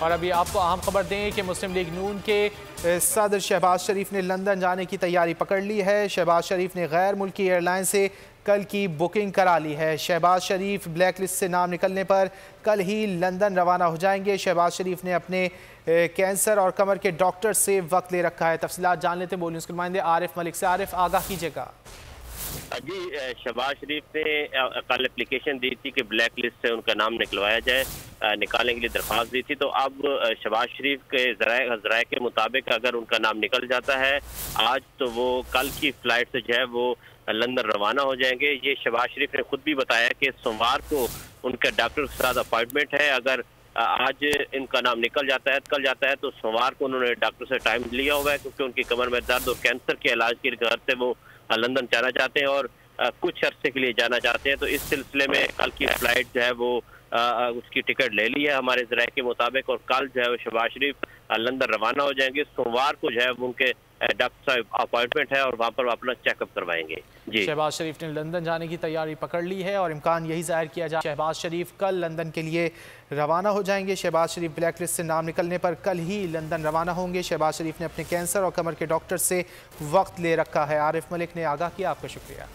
और अभी आपको अहम खबर दें कि मुस्लिम लीग नून के सदर शहबाज शरीफ ने लंदन जाने की तैयारी पकड़ ली है। शहबाज शरीफ ने गैर मुल्की एयरलाइन से कल की बुकिंग करा ली है। शहबाज शरीफ ब्लैक लिस्ट से नाम निकलने पर कल ही लंदन रवाना हो जाएंगे। शहबाज शरीफ ने अपने कैंसर और कमर के डॉक्टर से वक्त ले रखा है। तफसीलात जान लेते बोलिए उसके नुमाइंदे आरिफ मलिक से। आरिफ, आगाह कीजिएगा। जी, शहबाज शरीफ ने कल एप्लीकेशन दी थी कि ब्लैक लिस्ट से उनका नाम निकलवाया जाए, निकालने के लिए दरख्वास्त दी थी। तो अब शहबाज शरीफ के ज़राए के मुताबिक अगर उनका नाम निकल जाता है आज, तो वो कल की फ्लाइट से जो है वो लंदन रवाना हो जाएंगे। ये शहबाज शरीफ ने खुद भी बताया कि सोमवार को उनका डॉक्टर के साथ अपॉइंटमेंट है। अगर आज इनका नाम निकल जाता है तो सोमवार को उन्होंने डॉक्टर से टाइम लिया हुआ है, क्योंकि उनकी कमर में दर्द और कैंसर के इलाज के घर से वो लंदन जाना चाहते हैं और कुछ अरसे के लिए जाना चाहते हैं। तो इस सिलसिले में कल की फ्लाइट जो है वो उसकी टिकट ले ली है हमारे ज़राए के मुताबिक, और कल जो है वो शहबाज शरीफ लंदन रवाना हो जाएंगे। सोमवार को जो है वो उनके डॉक्टर साहब अपॉइंटमेंट है और वहाँ पर अपना चेकअप करवाएंगे। जी, शहबाज शरीफ ने लंदन जाने की तैयारी पकड़ ली है और इम्कान यही जाहिर किया जा शहबाज शरीफ कल लंदन के लिए रवाना हो जाएंगे। शहबाज शरीफ ब्लैक लिस्ट से नाम निकलने पर कल ही लंदन रवाना होंगे। शहबाज शरीफ ने अपने कैंसर और कमर के डॉक्टर से वक्त ले रखा है। आरिफ मलिक ने आगाह किया। आपका शुक्रिया।